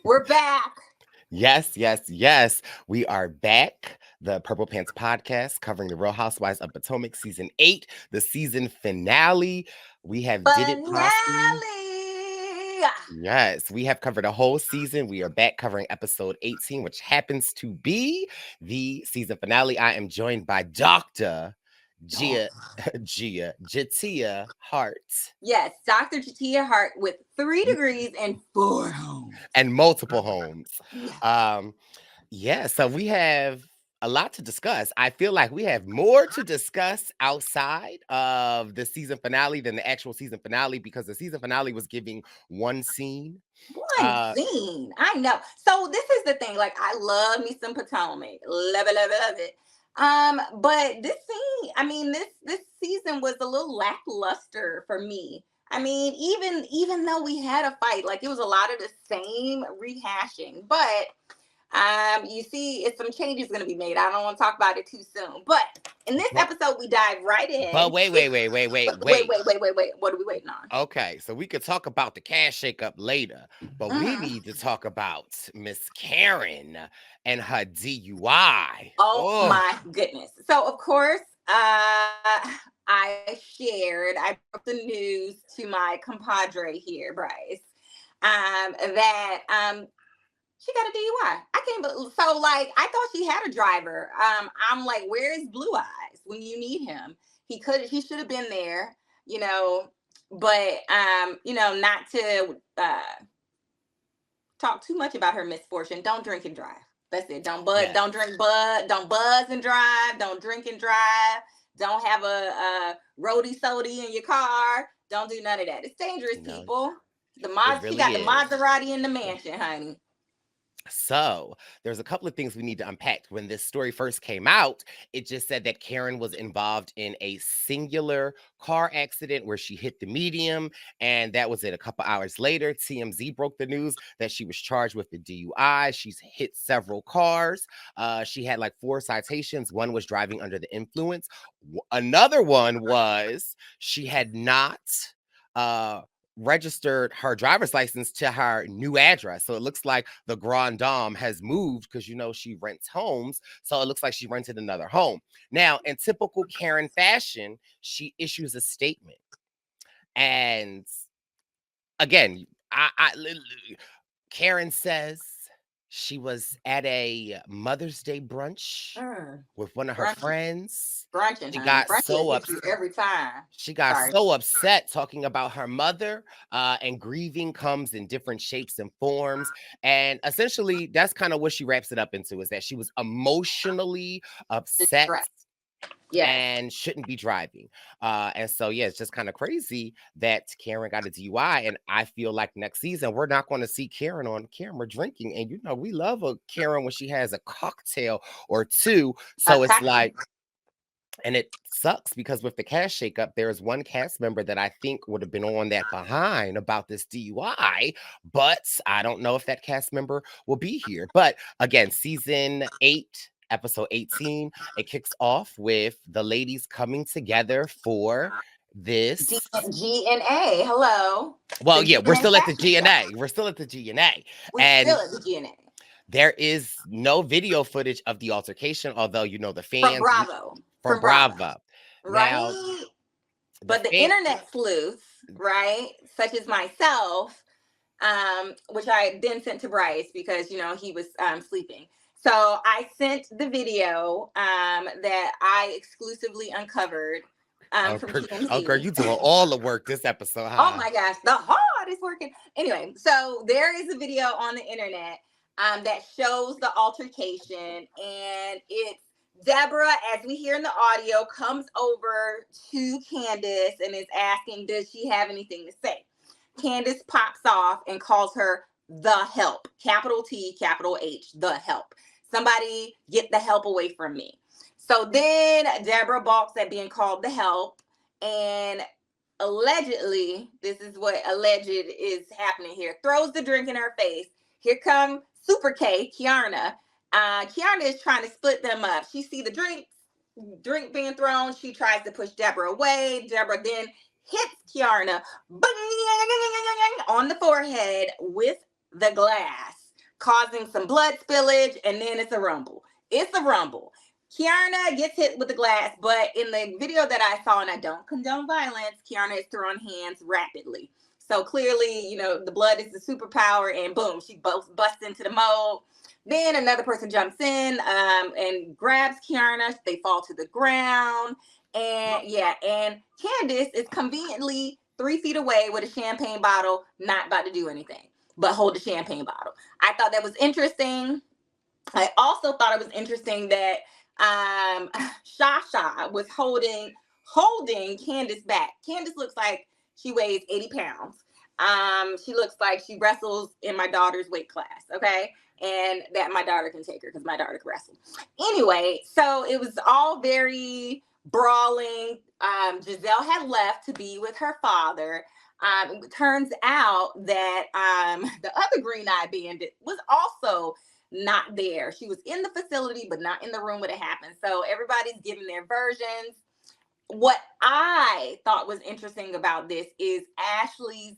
We're back. Yes, yes, yes. We are back. The Purple Pants Podcast covering the Real Housewives of Potomac season 8, the season finale. We have did it, Posse. Finale. Yes, we have covered a whole season. We are back covering episode 18, which happens to be the season finale. I am joined by Dr. Gia, Jatia Hart. Yes, Dr. Jatia Hart with 3 degrees and 4 homes. And multiple homes. Yeah. Um, yeah, so we have a lot to discuss. I feel like we have more to discuss outside of the season finale than the actual season finale because the season finale was giving one scene. One scene. I know. So this is the thing. Like, I love me some Potomac. Love it, love it, love it. But this scene, I mean, this season was a little lackluster for me. I mean, even though we had a fight, like it was a lot of the same rehashing, but you see, it's some changes going to be made. I don't want to talk about it too soon, but in this episode, we dive right in. But wait. What are we waiting on? Okay, so we could talk about the cash shakeup later, but we need to talk about Miss Karen and her DUI. Oh my goodness! So of course, I broke the news to my compadre here, Bryce, that she got a DUI. I can't believe. So, like, I thought she had a driver. I'm like, where is Blue Eyes when you need him? He should have been there, but not to talk too much about her misfortune. Don't drink and drive. That's it. Don't drink don't buzz and drive. Don't drink and drive. Don't have a roadie sody in your car. Don't do none of that. It's dangerous, people. She got the Maserati in the mansion, honey. So there's a couple of things we need to unpack. When this story first came out, it just said that Karen was involved in a singular car accident where she hit the medium, and that was it. A couple hours later, TMZ broke the news that she was charged with the DUI. She's hit several cars. She had like 4 citations. One was driving under the influence. Another one was she had not registered her driver's license to her new address. So it looks like the Grand Dame has moved because, she rents homes. So it looks like she rented another home. Now, in typical Karen fashion, she issues a statement. And again, Karen says she was at a Mother's Day brunch with one of her friends. Brunching. She got so upset every time. She got so upset talking about her mother, and grieving comes in different shapes and forms. And essentially, that's kind of what she wraps it up into, is that she was emotionally upset. Yes. And shouldn't be driving. And so, yeah, it's just kind of crazy that Karen got a DUI. And I feel like next season, we're not going to see Karen on camera drinking. And, we love a Karen when she has a cocktail or two. So it's like, and it sucks because with the cash shakeup, there's one cast member that I think would have been on that behind about this DUI, but I don't know if that cast member will be here. But again, season 8, episode 18, it kicks off with the ladies coming together for this GNA. Hello. Well, yeah, we're still at the GNA. We're still at the GNA. There is no video footage of the altercation, although the fans from Bravo. Right. Now, but the internet sleuths, right, such as myself, which I then sent to Bryce because he was sleeping. So I sent the video that I exclusively uncovered from TMZ. Oh, girl, you doing all the work this episode, huh? Oh my gosh, the heart is working. Anyway, so there is a video on the internet that shows the altercation, and it's Deborah, as we hear in the audio, comes over to Candace and is asking, does she have anything to say? Candace pops off and calls her the help, capital T, capital H, the help. Somebody get the help away from me. So then Deborah balks at being called the help, and allegedly, this is what alleged is happening here, throws the drink in her face. Here come Super K, Kiarna. Kiarna is trying to split them up. She see the drink being thrown. She tries to push Deborah away. Deborah then hits Kiarna on the forehead with the glass. causing some blood spillage, and then it's a rumble. It's a rumble. Kiana gets hit with the glass, but in the video that I saw, and I don't condone violence, Kiana is throwing hands rapidly. So clearly, the blood is the superpower, and boom, she busts into the mold. Then another person jumps in and grabs Kiana. They fall to the ground. And Candace is conveniently 3 feet away with a champagne bottle, not about to do anything, but hold the champagne bottle. I thought that was interesting. I also thought it was interesting that Shasha was holding Candace back. Candace looks like she weighs 80 pounds. She looks like she wrestles in my daughter's weight class, okay? And that my daughter can take her because my daughter can wrestle. Anyway, so it was all very brawling. Giselle had left to be with her father. It turns out that the other green-eyed bandit was also not there. She was in the facility, but not in the room when it happened. So everybody's giving their versions. What I thought was interesting about this is Ashley's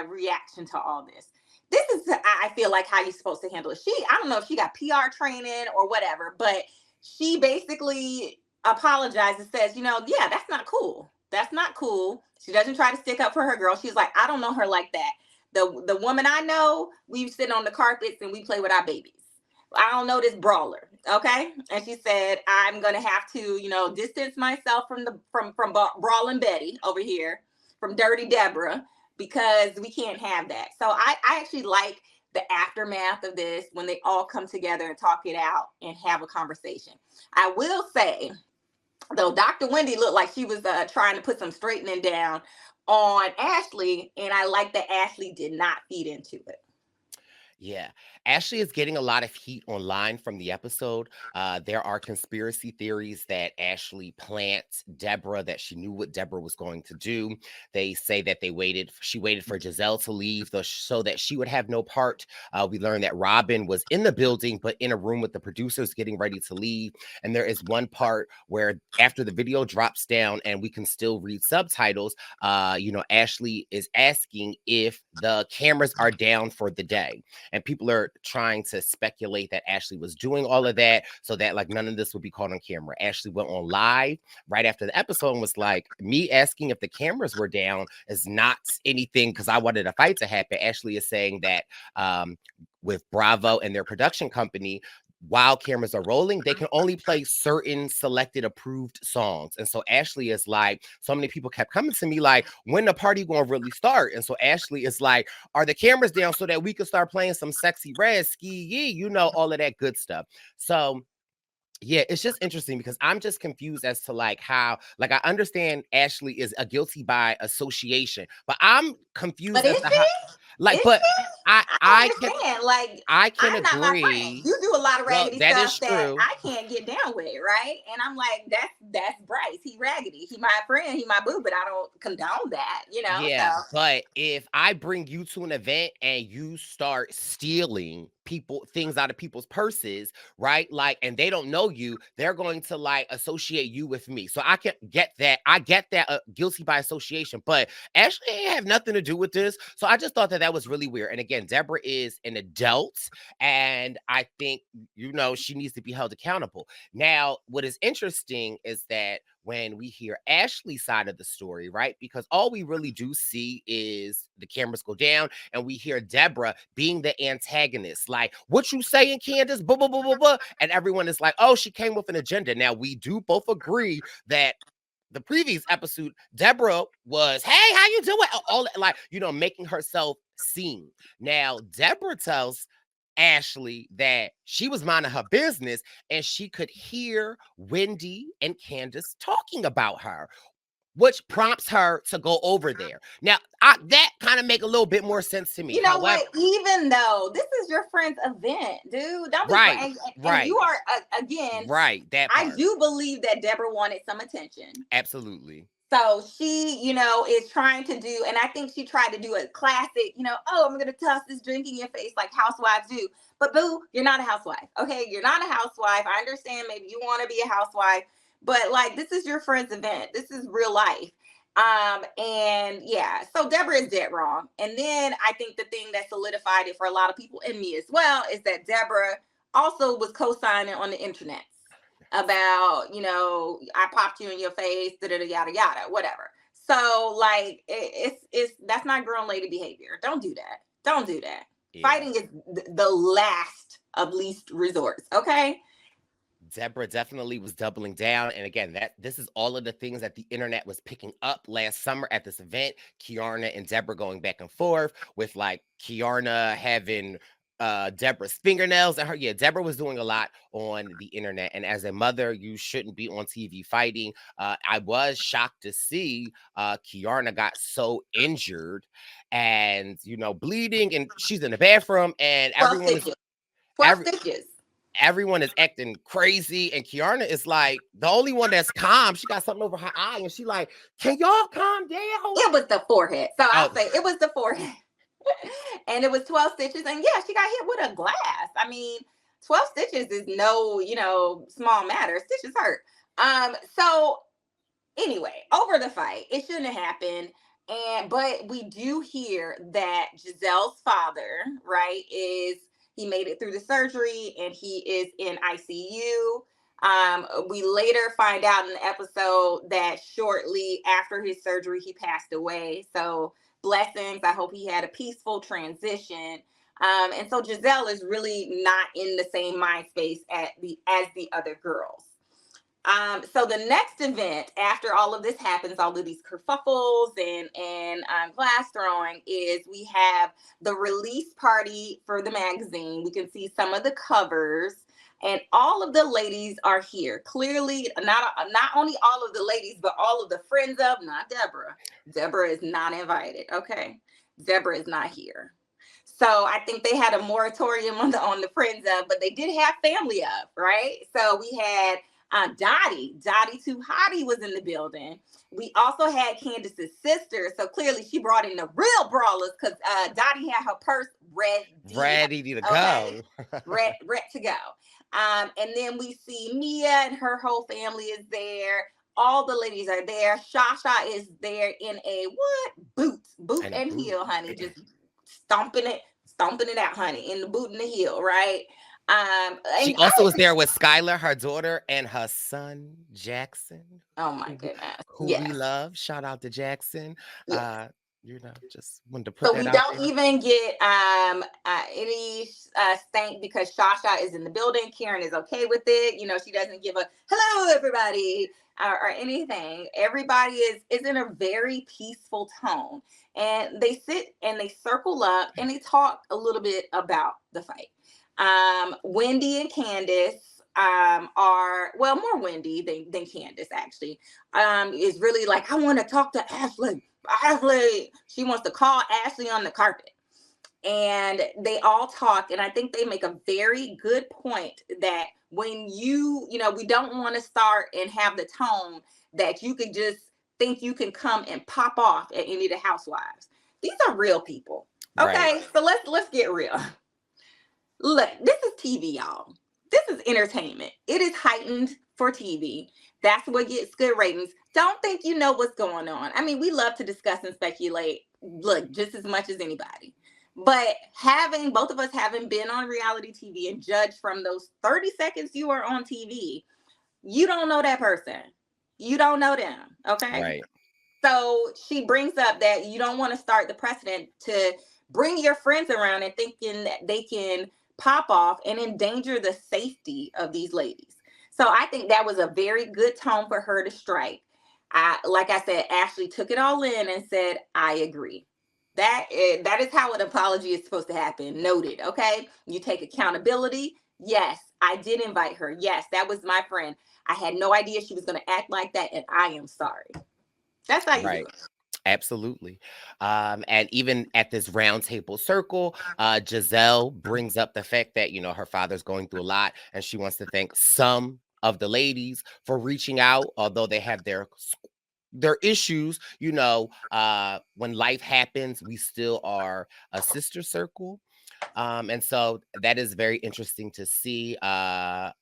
reaction to all this. This is, I feel like, how you're supposed to handle it. I don't know if she got PR training or whatever, but she basically apologizes, says, yeah, that's not cool. That's not cool. She doesn't try to stick up for her girl. She's like, I don't know her like that. The woman I know, we sit on the carpets and we play with our babies. I don't know this brawler, okay? And she said, I'm gonna have to, distance myself from brawling Betty over here, from Dirty Deborah, because we can't have that. So I actually like the aftermath of this when they all come together and talk it out and have a conversation. I will say, though, Dr. Wendy looked like she was trying to put some straightening down on Ashley, and I like that Ashley did not feed into it. Yeah. Ashley is getting a lot of heat online from the episode. There are conspiracy theories that Ashley plants Deborah, that she knew what Deborah was going to do. They say that she waited for Giselle to leave so that she would have no part. We learned that Robin was in the building, but in a room with the producers getting ready to leave. And there is one part where after the video drops down and we can still read subtitles, Ashley is asking if the cameras are down for the day. And people are trying to speculate that Ashley was doing all of that so that none of this would be caught on camera. Ashley went on live right after the episode and was like, me asking if the cameras were down is not anything because I wanted a fight to happen. Ashley is saying that with Bravo and their production company, while cameras are rolling, they can only play certain selected approved songs. And so Ashley is like, so many people kept coming to me like, when the party gonna really start? And so Ashley is like, are the cameras down so that we can start playing some Sexy Red, Ski Yee, all of that good stuff. So yeah, it's just interesting because I'm just confused as to how, I understand Ashley is a guilty by association, but I'm confused but as to how, but I can I'm not my friend. agree. You do a lot of raggedy stuff that I can't get down with, right? And I'm like, that's Bryce. He raggedy. He my friend. He my boo, but I don't condone that, Yeah, So. but if I bring you to an event and you start stealing things out of people's purses, right? And they don't know you, they're going to associate you with me. So I can get that. I get that guilty by association, but Ashley ain't have nothing to do with this. So I just thought that was really weird. And again, Deborah is an adult, and I think she needs to be held accountable. Now, what is interesting is that when we hear Ashley's side of the story, right? Because all we really do see is the cameras go down and we hear Deborah being the antagonist. What you saying, Candace? Blah, blah, blah, blah, blah. And everyone is like, oh, she came with an agenda. Now, we do both agree that the previous episode, Deborah was, hey, how you doing? All making herself seen. Now, Deborah tells Ashley that she was minding her business and she could hear Wendy and Candace talking about her, which prompts her to go over there. Now, that kind of make a little bit more sense to me. You know what? Even though this is your friend's event, dude, don't be right. And you are again, right. That part. I do believe that Deborah wanted some attention. Absolutely. So she, is trying to do, and I think she tried to do a classic, oh, I'm going to toss this drink in your face like housewives do. But boo, you're not a housewife. Okay. You're not a housewife. I understand maybe you want to be a housewife, but this is your friend's event. This is real life. And yeah, so Deborah is dead wrong. And then I think the thing that solidified it for a lot of people, and me as well, is that Deborah also was co-signing on the internet about, I popped you in your face, da da da, yada yada, whatever. So like, it's that's not grown lady behavior. Don't do that. Don't do that. Yeah. Fighting is the last of least resorts. Okay. Deborah definitely was doubling down. And again, that this is all of the things that the internet was picking up last summer at this event. Kiarna and Deborah going back and forth with like Kiarna having Deborah's fingernails and her. Yeah, Deborah was doing a lot on the internet. And as a mother, you shouldn't be on TV fighting. I was shocked to see Kiarna got so injured and bleeding, and she's in the bathroom, and 12 stitches. 12 every stitches. everyone is acting crazy, and Kiarna is like the only one that's calm. She got something over her eye, and she like, "Can y'all calm down?" It was the forehead. So I'll Oh, say it was the forehead. And it was 12 stitches. And yeah, she got hit with a glass. I mean, 12 stitches is no, small matter. Stitches hurt. So anyway, over the fight, it shouldn't have happened. But we do hear that Giselle's father, right, he made it through the surgery and he is in ICU. We later find out in the episode that shortly after his surgery, he passed away. So blessings. I hope he had a peaceful transition. And so Giselle is really not in the same mind space as the other girls. So the next event after all of this happens, all of these kerfuffles and glass throwing, is we have the release party for the magazine. We can see some of the covers, and all of the ladies are here. Clearly, not only all of the ladies, but all of the friends of, not Deborah. Deborah is not invited. Okay, Deborah is not here. So I think they had a moratorium on the friends of, but they did have family of, right? So we had Dottie Too Hottie was in the building. We also had Candace's sister. So clearly she brought in the real brawlers because Dottie had her purse ready. ready to Okay. go. Red to go. And then we see Mia and her whole family is there. All the ladies are there. Shasha is there in a what? Boot And a and boot. heel, honey. Just stomping it out, honey, in the boot and the heel, right? She And also was there with Skylar, her daughter, and her son Jackson, oh my who we, goodness, who we yes, love. Shout out to Jackson. yes. Just wanted to put So that we out don't there. even get any stank because Shasha is in the building. Karen is okay with it. She doesn't give a hello everybody or anything. Everybody is in a very peaceful tone, and they sit and they circle up and they talk a little bit about the fight. Wendy and Candace are, well, more Wendy than Candace actually, is really like, I want to talk to Ashley. She wants to call Ashley on the carpet. And they all talk. And I think they make a very good point that when we don't want to start and have the tone that you could just think you can come and pop off at any of the housewives. These are real people. Right. Okay. So let's get real. Look, this is TV, y'all. This is entertainment. It is heightened for TV. That's what gets good ratings. Don't think you know what's going on. I mean, we love to discuss and speculate, look, just as much as anybody. But both of us having been on reality TV and judged from those 30 seconds you are on TV, you don't know that person. You don't know them. Okay. Right. So she brings up that you don't want to start the precedent to bring your friends around and thinking that they can pop off and endanger the safety of these ladies. So I think that was a very good tone for her to strike. Like I said, Ashley took it all in and said, I agree. That is how an apology is supposed to happen. Noted. Okay. You take accountability. Yes, I did invite her. Yes, that was my friend. I had no idea she was going to act like that, and I am sorry. That's how you do Right. it. Absolutely. And even at this round table circle, Giselle brings up the fact that, her father's going through a lot and she wants to thank some of the ladies for reaching out, although they have their issues. When life happens, we still are a sister circle. And so that is very interesting to see. A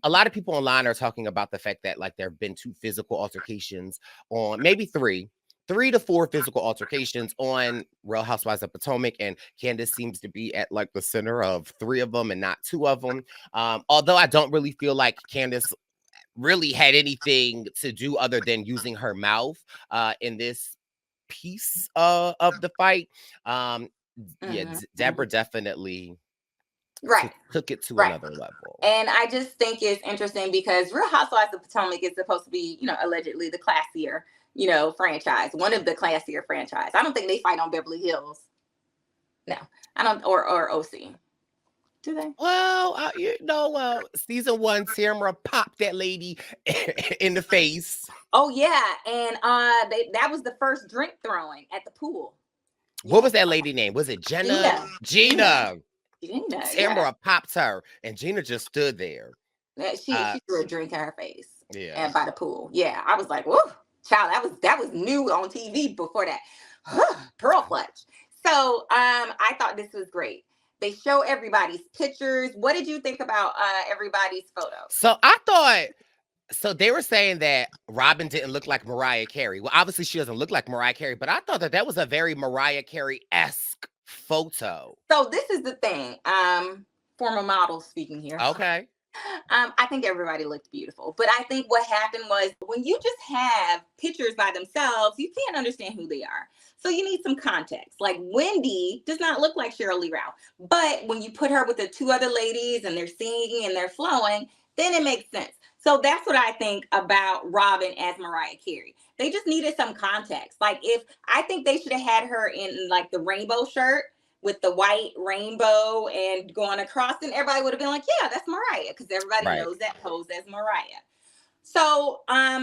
lot of people online are talking about the fact that like there have been 2 physical altercations, on maybe 3, 3 to 4 physical altercations on Real Housewives of Potomac, and Candace seems to be at like the center of 3 of them and not 2 of them. Although I don't really feel like Candace really had anything to do other than using her mouth in this piece of the fight. Yeah, Deborah definitely Right. took it to Right. another level. And I just think it's interesting because Real Housewives of Potomac is supposed to be, allegedly the classier, franchise, one of the classier franchise. I don't think they fight on Beverly Hills. No, I don't, or OC. Do they? Well, season 1, Tamara popped that lady in the face. Oh yeah, and that was the first drink throwing at the pool. What was that lady name? Was it Jenna? Gina. Tamara popped her, and Gina just stood there. She threw a drink in her face. Yeah, and by the pool. Yeah, I was like, whoa, child, that was new on TV before that. Pearl clutch. So I thought this was great. They show everybody's pictures. What did you think about everybody's photos? So I thought. So they were saying that Robin didn't look like Mariah Carey. Well, obviously she doesn't look like Mariah Carey, but I thought that was a very Mariah Carey-esque photo. So this is the thing. Former model speaking here. Okay. I think everybody looked beautiful, but I think what happened was when you just have pictures by themselves, you can't understand who they are. So you need some context. Like Wendy does not look like Sheryl Lee Ralph, but when you put her with the 2 other ladies and they're singing and they're flowing, then it makes sense. So that's what I think about Robin as Mariah Carey. They just needed some context. Like I think they should have had her in like the rainbow shirt with the white rainbow and going across, and everybody would have been like, yeah, that's Mariah, because everybody knows that pose as Mariah. So I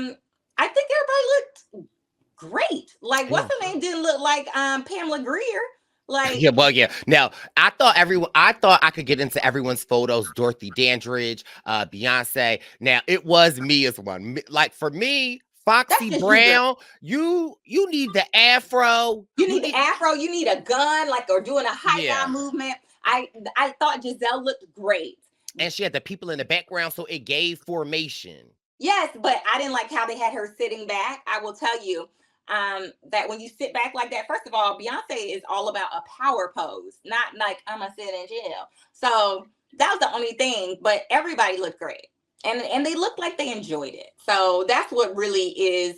think everybody looked great. Like, what's her name didn't look like Pamela Greer. Like, yeah. Now, I thought I could get into everyone's photos. Dorothy Dandridge, Beyonce. Now, it was Mia's one. Like, for me, Foxy Brown, you need the afro. You need the afro. You need a gun, or doing a high movement. I thought Giselle looked great. And she had the people in the background, so it gave formation. Yes, but I didn't like how they had her sitting back. I will tell you that when you sit back like that, first of all, Beyonce is all about a power pose, not like I'm gonna sit in jail. So that was the only thing, but everybody looked great. And they looked like they enjoyed it. So that's what really is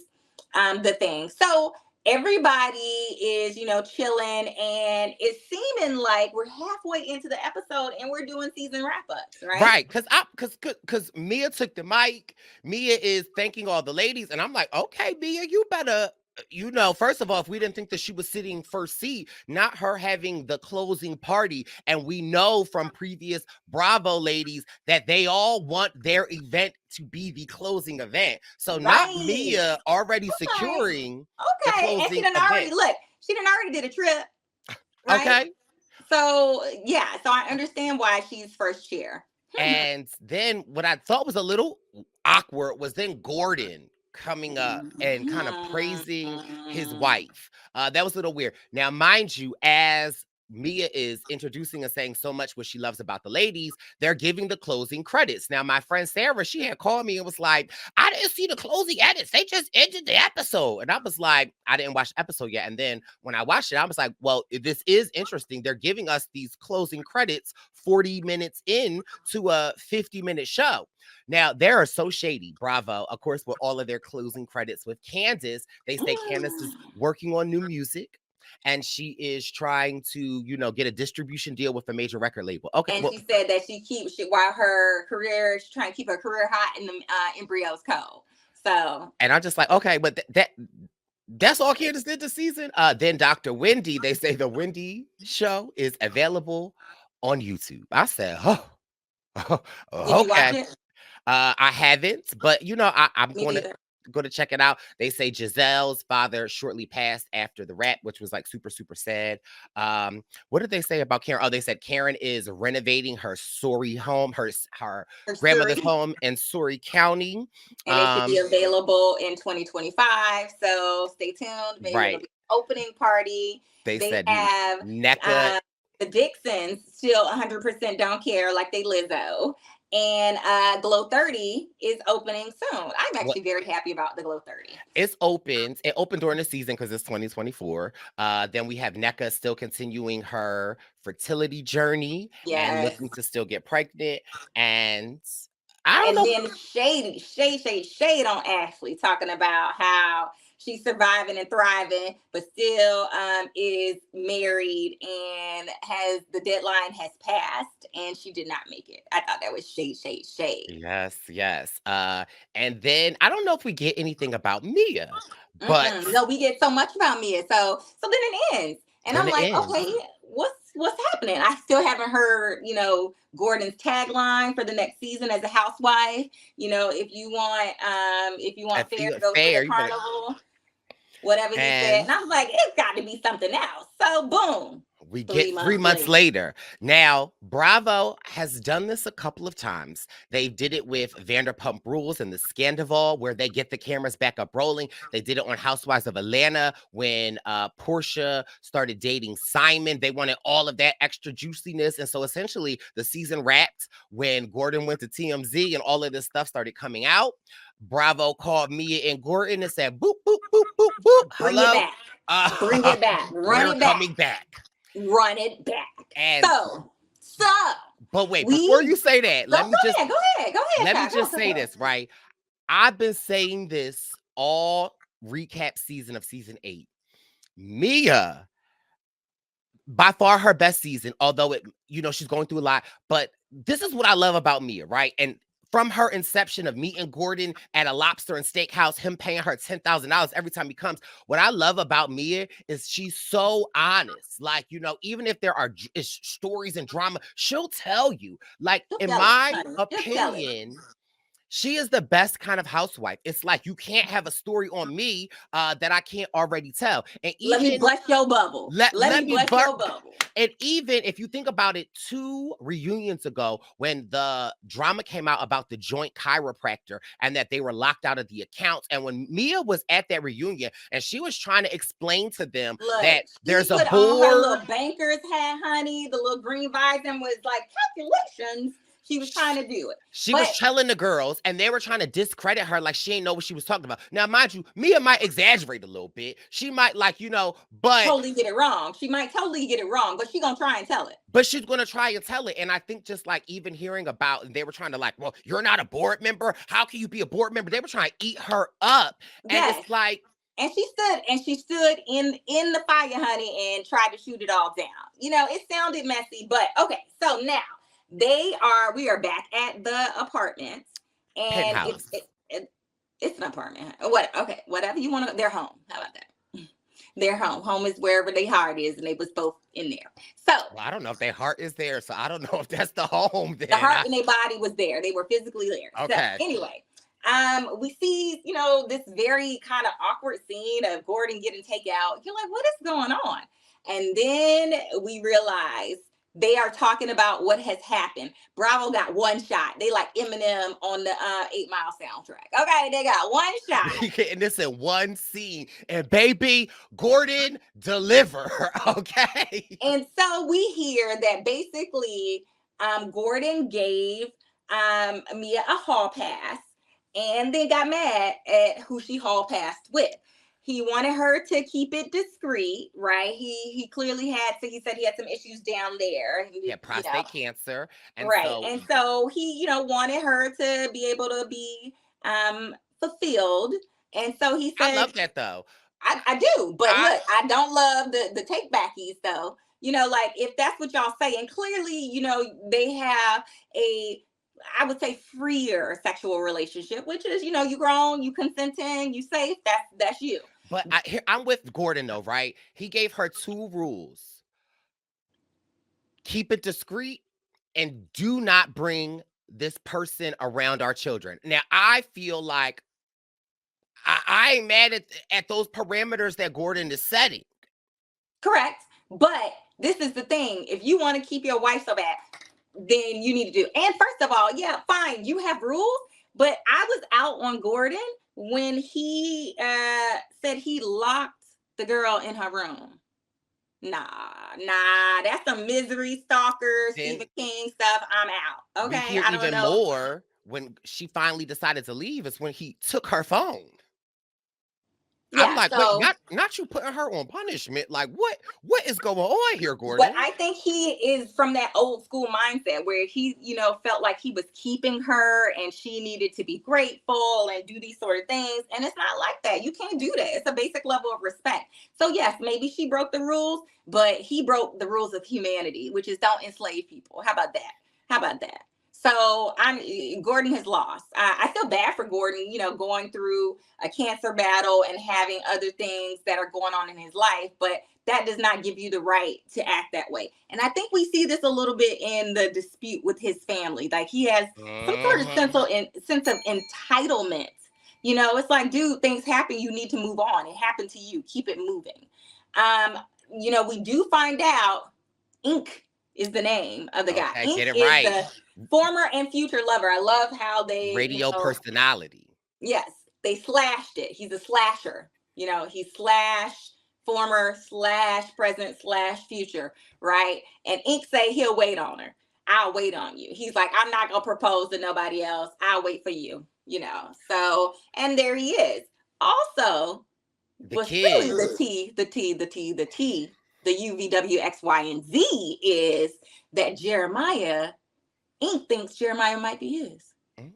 the thing. So everybody is, chilling, and it's seeming like we're halfway into the episode and we're doing season wrap-ups, right? Right, because Mia took the mic. Mia is thanking all the ladies, and I'm like, okay, Mia, you better. First of all, if we didn't think that she was sitting first seat, not her having the closing party. And we know from previous Bravo ladies that they all want their event to be the closing event. So not Mia already securing the closing and she done already event. She done already did a trip. Right? Okay. So I understand why she's first chair. And then what I thought was a little awkward was then Gordon coming up and kind of praising his wife. That was a little weird. Now, mind you, as Mia is introducing and saying so much what she loves about the ladies, they're giving the closing credits. Now, my friend Sarah, she had called me and was like, I didn't see the closing edits. They just ended the episode. And I was like, I didn't watch the episode yet. And then when I watched it, I was like, well, this is interesting. They're giving us these closing credits 40 minutes in to a 50-minute show. Now, they are so shady. Bravo, of course, with all of their closing credits with Candace. They say Candace is working on new music, and she is trying to, get a distribution deal with a major record label. Okay. And she said that while her career, she's trying to keep her career hot in the embryos cold. So. And I'm just like, okay, but that's all Candace did this season. Then Dr. Wendy, they say the Wendy show is available on YouTube. I said, okay. Did you watch it? I haven't, but I'm going to check it out. They say Giselle's father shortly passed after the rap, which was like super, super sad. What did they say about Karen? Oh, they said Karen is renovating her Surrey home, her grandmother's home in Surrey County. And it should be available in 2025. So stay tuned. Maybe it'll be an opening party. They said have NECA. The Dixons still 100% don't care, like they Lizzo. And Glow 30 is opening soon. I'm What actually very happy about the Glow 30. it's opened. It opened during the season because it's 2024. Then we have NECA still continuing her fertility journey and Yes. looking to still get pregnant. And I don't And know. then shade on Ashley, talking about how she's surviving and thriving, but still is married and has the deadline has passed and she did not make it. I thought that was shade. Yes, yes. And then I don't know if we get anything about Mia, but No, we get so much about Mia. So then it ends. And then I'm it like, ends. okay, what's happening? I still haven't heard, Gordon's tagline for the next season as a housewife. If you want If fair, you go to the fair, you better. carnival, whatever he said. And And I was like, it's got to be something else. So boom, we three get three months months later. later. Now, Bravo has done this a couple of times. They did it with Vanderpump Rules and the Scandival, where they get the cameras back up rolling. They did it on Housewives of Atlanta when Portia started dating Simon. They wanted all of that extra juiciness. And so essentially, the season wrapped when Gordon went to TMZ and all of this stuff started coming out. Bravo called Mia and Gordon and said, boop, boop, boop, boop, boop. Bring it Hello? back. Bring it back. Run We're it back. coming back. Run it back. And So but wait, before we you say that, go ahead. Go ahead, let me Sky. just Go say ahead. this, right? I've been saying this all recap season of season 8. Mia, by far her best season, although she's going through a lot, but this is what I love about Mia, right? And from her inception of meeting Gordon at a lobster and steakhouse, him paying her $10,000 every time he comes. What I love about Mia is she's so honest. Like, even if there are stories and drama, she'll tell you. Like, Just in sell it, my honey. Just sell it. opinion, she is the best kind of housewife. It's like you can't have a story on me that I can't already tell. And Let me even bless your bubble. Let let me me bless your bubble. and even if you think about it, 2 reunions ago, when the drama came out about the joint chiropractor and that they were locked out of the accounts, and when Mia was at that reunion and she was trying to explain to them Look, that she there's a put on her board. little banker's hat, honey, the little green visor, and was like, calculations. She was trying to do it. She was But telling the girls, and they were trying to discredit her like she ain't know what she was talking about. Now, mind you, Mia might exaggerate a little bit. She might but totally get it wrong. She might totally get it wrong, but she gonna try and tell it. but she's gonna try and tell it. And I think just like even hearing about, and they were trying to well, you're not a board member. How can you be a board member? They were trying to eat her up. And Yes. it's like, And she stood in the fire, honey, and tried to shoot it all down. It sounded messy, but okay. So now we are back at the apartment, and penthouse. it's an apartment. What? Okay, whatever you want to. They're home. How about that? They're home. Home is wherever their heart is, and they was both in there. So Well, I don't know if their heart is there, so I don't know if that's the home then. the heart and their body was there. They were physically there. Okay. So anyway, we see, this very kind of awkward scene of Gordon getting takeout. You're like, what is going on? And then we realize they are talking about what has happened. Bravo got one shot. They like Eminem on the 8 Mile soundtrack. Okay, they got one shot. And this in one scene. And baby, Gordon, deliver. Okay. And so we hear that basically Gordon gave Mia a hall pass and then got mad at who she hall passed with. He wanted her to keep it discreet, right? He clearly he said he had some issues down there. He had prostate cancer. And right. And so he, wanted her to be able to be fulfilled. And so he said, I love that though. I do, but look, I don't love the take backies though. Like if that's what y'all say, and clearly, they have I would say freer sexual relationship, which is, you grown, you consenting, you safe. That's you. But I'm with Gordon though, right? He gave her 2 rules: keep it discreet, and do not bring this person around our children. Now, I feel like I ain't mad at those parameters that Gordon is setting. Correct. But this is the thing. If you want to keep your wife so bad, then you need to do. And first of all, yeah, fine. You have rules. But I was out on Gordon when he said he locked the girl in her room. That's some misery stalker, Then Stephen King stuff. I'm out. we Okay, hear I don't even know. more when she finally decided to leave is when he took her phone. I'm Yeah, like, wait, so not you putting her on punishment. Like, what is going on here, but Gordon? I think he is from that old school mindset where he, felt like he was keeping her and she needed to be grateful and do these sort of things. And it's not like that. You can't do that. It's a basic level of respect. So, yes, maybe she broke the rules, but he broke the rules of humanity, which is don't enslave people. How about that? How about that? So Gordon has lost. I feel bad for Gordon, going through a cancer battle and having other things that are going on in his life. But that does not give you the right to act that way. And I think we see this a little bit in the dispute with his family. Like he has some sort of Mm-hmm. sense of entitlement. It's like, dude, things happen. You need to move on. It happened to you. Keep it moving. We do find out Ink is the name of the guy. Okay, Ink get it is right. the former and future lover. I love how they, Radio personality. yes, they slashed it. He's a slasher. He slashed former slash present slash future, right? And Ink say he'll wait on her. I'll wait on you. He's like, I'm not gonna propose to nobody else. I'll wait for you. So and there he is. Also, The what's really kids. the UVWXY and Z is that Jeremiah Ink thinks Jeremiah might be his. Mhm.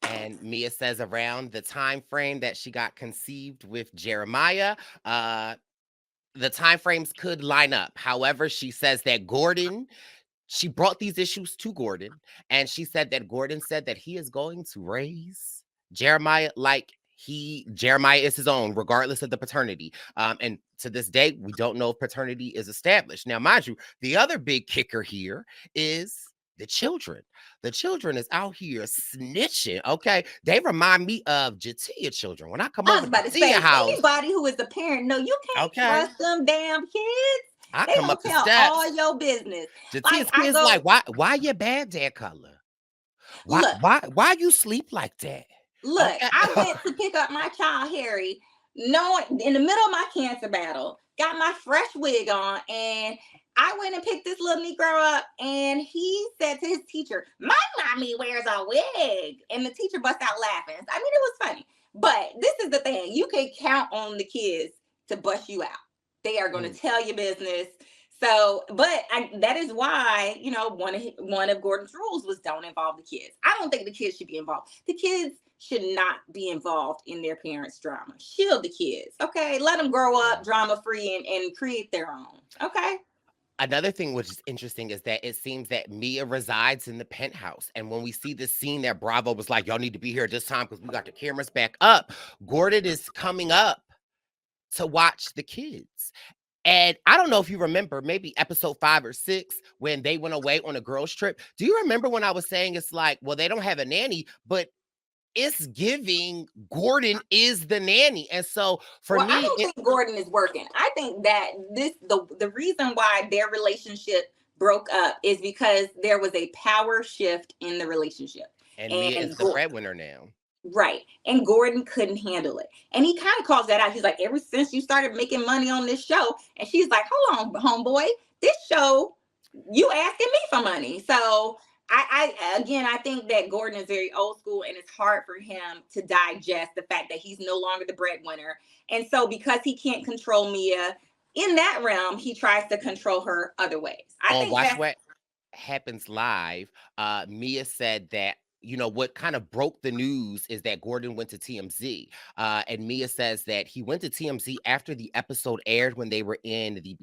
And Mia says around the time frame that she got conceived with Jeremiah, the time frames could line up. However, she says that she brought these issues to Gordon, and she said that Gordon said that he is going to raise Jeremiah like Jeremiah is his own, regardless of the paternity. And to this day, we don't know if paternity is established. Now, mind you, the other big kicker here is the children. The children is out here snitching. Okay, they remind me of Jatia children. When I come I over was to about to Jatia say, house, anybody who is a parent, no, you can't okay, trust them damn kids. I They come gonna up the tell all steps. your business. Like Jatia's I kids like, go, why your bad dad color? Why look, why why you sleep like that? look, Okay. I went to pick up my child Harry, knowing in the middle of my cancer battle, got my fresh wig on, and I went and picked this little Negro up, and he said to his teacher, "My mommy wears a wig," and the teacher bust out laughing. I mean, it was funny, but this is the thing: you can count on the kids to bust you out. They are going to Mm. tell your business. So, but that is why one of Gordon's rules was don't involve the kids. I don't think the kids should be involved. The kids should not be involved in their parents' drama. Shield the kids, okay? Let them grow Yeah. up drama free and create their own, okay? Another thing which is interesting is that it seems that Mia resides in the penthouse. And when we see this scene that Bravo was like, y'all need to be here at this time because we got the cameras back up, Gordon is coming up to watch the kids. And I don't know if you remember, maybe episode 5 or 6, when they went away on a girls' trip. Do you remember when I was saying it's like, well, they don't have a nanny, but it's giving Gordon is the nanny. And so for Well, I me, don't think Gordon is working. I think that the reason why their relationship broke up is because there was a power shift in the relationship. and Mia is And the breadwinner now. right. And Gordon couldn't handle it. And he kind of calls that out. He's like, ever since you started making money on this show. And she's like, hold on, homeboy, this show, you asking me for money. So I think that Gordon is very old school and it's hard for him to digest the fact that he's no longer the breadwinner. And so because he can't control Mia in that realm, he tries to control her other ways. I On think Watch that's What Happens Live, Mia said that, what kind of broke the news is that Gordon went to TMZ. And Mia says that he went to TMZ after the episode aired when they were in the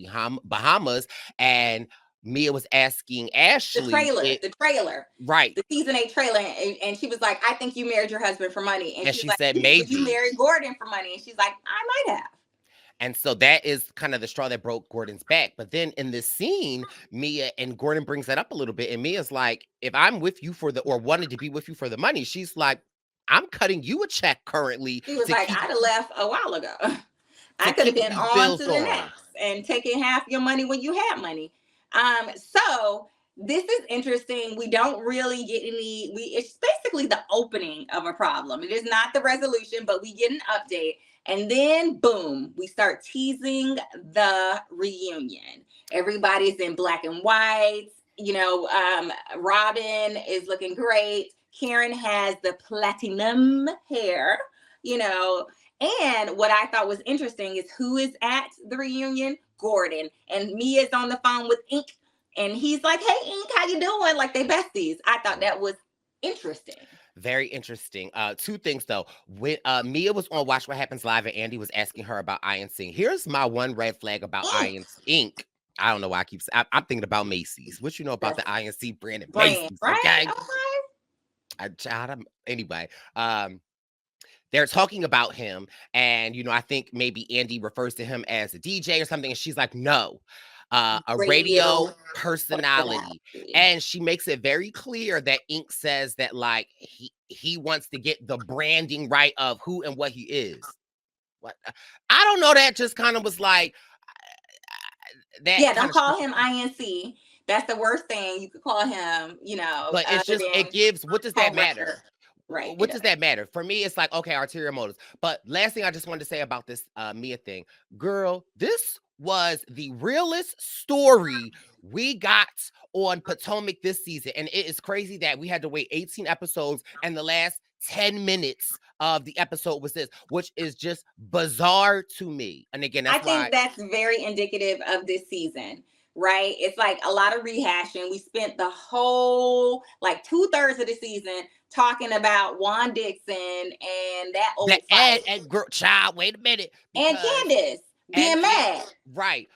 Bahamas. And Mia was asking Ashley, the trailer, right. the season 8 trailer, and she was like, "I think you married your husband for money," and And she's she like, said, "Would you maybe. marry Gordon for money?" And she's like, "I might have." And so that is kind of the straw that broke Gordon's back. But then in this scene, Mia and Gordon brings that up a little bit. And Mia's like, if I'm with you or wanted to be with you for the money, she's like, I'm cutting you a check currently She was to like, keep "I'd have left a while ago. to I could have keep been these on to bills the on. next and taking half your money when you had money." So this is interesting. We don't really get it's basically the opening of a problem. It is not the resolution, but we get an update. And then boom, we start teasing the reunion. Everybody's in black and white. Robin is looking great. Karen has the platinum hair, you know. And what I thought was interesting is who is at the reunion? Gordon. And Mia's on the phone with Ink. And he's like, hey, Ink, how you doing? Like they besties. I thought that was interesting. Very interesting. Two things though. When Mia was on Watch What Happens Live and Andy was asking her about INC. Here's my one red flag about INC. I don't know why I'm thinking about Macy's. What you know about the INC brand and Macy's? Right? Okay. Anyway, they're talking about him, and I think maybe Andy refers to him as a DJ or something, and she's like, no. A radio personality. And she makes it very clear that Ink says that like he wants to get the branding right of who and what he is. What I don't know, that just kind of was like that. Yeah, don't call him INC. That's the worst thing you could call him, But it's just, it gives, what does that matter? Right. What does that matter? For me, it's like, okay, ulterior motives. But last thing I just wanted to say about this Mia thing. Girl, this was the realest story we got on Potomac this season. And it is crazy that we had to wait 18 episodes and the last 10 minutes of the episode was this, which is just bizarre to me. And again, I think that's very indicative of this season. Right? It's like a lot of rehashing. We spent the whole, like 2/3 of the season talking about Juan Dixon and that old fight. And girl, child, wait a minute. And Candace being mad. Right.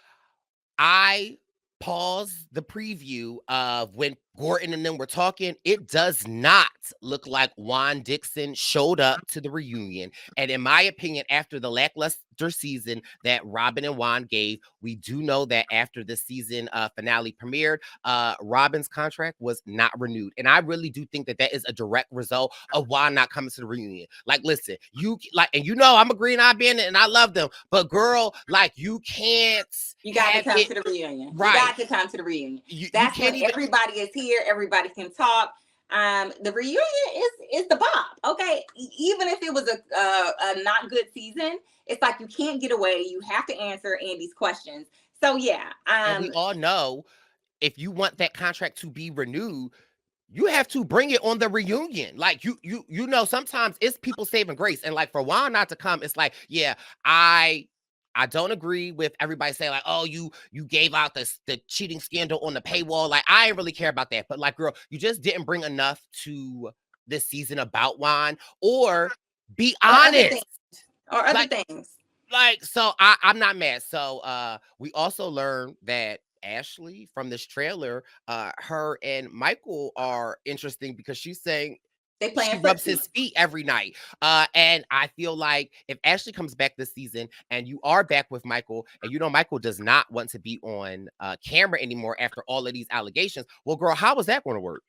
I paused the preview of when Gordon and them were talking. It does not look like Juan Dixon showed up to the reunion. And in my opinion, after the lackluster season that Robin and Juan gave, we do know that after the season finale premiered, Robin's contract was not renewed. And I really do think that that is a direct result of Juan not coming to the reunion. Like, listen, I'm a Green Eye Bandit and I love them, but girl, like, you can't. You got to come to the reunion. Right. You got to come to the reunion. That's when everybody is here. Everybody can talk. The reunion is the bop. Okay. Even if it was a not good season, it's like you can't get away. You have to answer Andy's questions. So yeah. And we all know if you want that contract to be renewed, you have to bring it on the reunion. Like you sometimes it's people saving grace. And like for Juan not to come, it's like, yeah, I don't agree with everybody saying like, oh, you gave out the cheating scandal on the paywall. Like, I ain't really care about that. But like, girl, you just didn't bring enough to this season about Juan, or be honest. Or other things. Like, so I'm not mad. So we also learned that Ashley from this trailer, her and Michael are interesting because she's saying she rubs his feet every night. And I feel like if Ashley comes back this season and you are back with Michael, and Michael does not want to be on camera anymore after all of these allegations, well, girl, how is that going to work?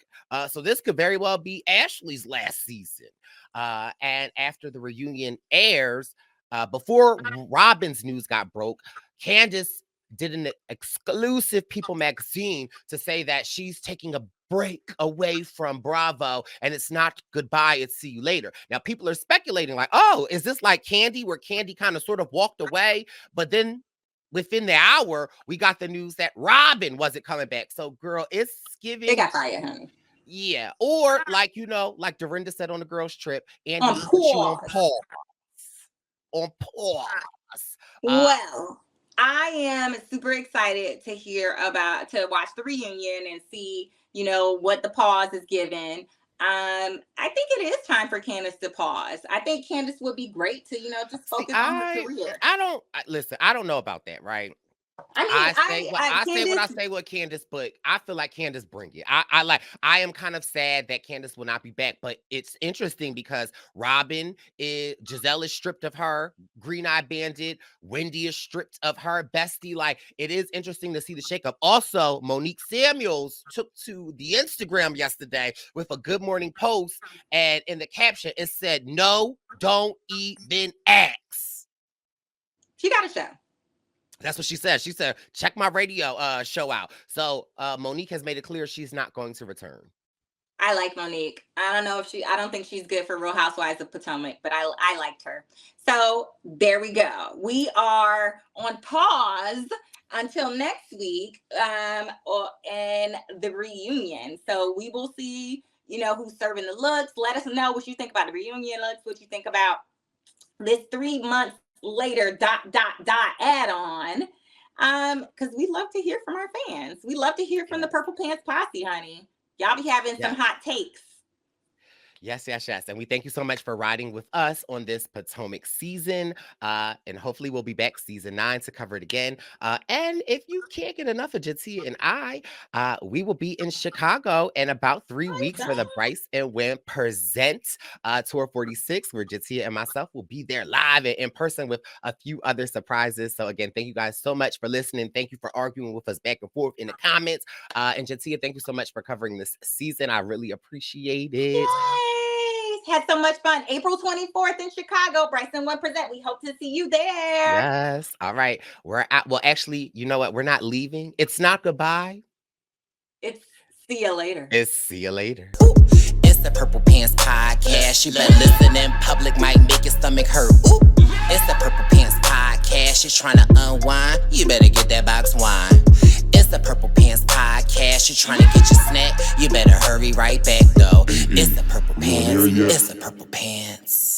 So this could very well be Ashley's last season. And after the reunion airs, before Robin's news got broke, Candace did an exclusive People magazine to say that she's taking a break away from Bravo and it's not goodbye, it's see you later. Now people are speculating like, oh, is this like Candy, where Candy kind of sort of walked away, but then within the hour we got the news that Robin wasn't coming back. So girl, it's giving, they got fired, honey. Yeah, or like like Dorinda said on the girls trip, and on pause. Well, I am super excited to watch the reunion and see, what the pause is given. I think it is time for Candace to pause. I think Candace would be great to, just focus on her career. I don't know about that, right? I say what Candace, but I feel like Candace bring it. I am kind of sad that Candace will not be back, but it's interesting because Giselle is stripped of her, Green Eye Bandit, Wendy is stripped of her, Bestie. Like, it is interesting to see the shakeup. Also, Monique Samuels took to the Instagram yesterday with a good morning post, and in the caption it said, "No, don't even ask." She got a show. That's what she said. She said, check my radio show out. So Monique has made it clear she's not going to return. I like Monique. I don't think she's good for Real Housewives of Potomac, but I liked her. So there we go. We are on pause until next week, and the reunion. So we will see, who's serving the looks. Let us know what you think about the reunion looks, what you think about this 3 months later add on. Because we love to hear from our fans. We love to hear from the Purple Pants Posse, honey. Y'all be having some hot takes. Yes. And we thank you so much for riding with us on this Potomac season. And hopefully we'll be back season 9 to cover it again. And if you can't get enough of Jatia and I, we will be in Chicago in about 3 weeks for the Bryce and Wynn Present Tour 46, where Jatia and myself will be there live and in person with a few other surprises. So again, thank you guys so much for listening. Thank you for arguing with us back and forth in the comments. And Jatia, thank you so much for covering this season. I really appreciate it. Yay! Had so much fun. April 24th in Chicago, Bryce and Wynn Present. We hope to see you there. Yes. All right. We're at, well, actually, you know what? We're not leaving. It's not goodbye. It's see you later. It's see you later. Ooh, it's the Purple Pants Podcast. You better listen in public, might make your stomach hurt. Ooh, it's the Purple Pants Podcast. You're trying to unwind, you better get that box wine. It's the Purple Pants Podcast. You're trying to get your snack, you better hurry right back though. It's the Purple Pants. It's the Purple Pants.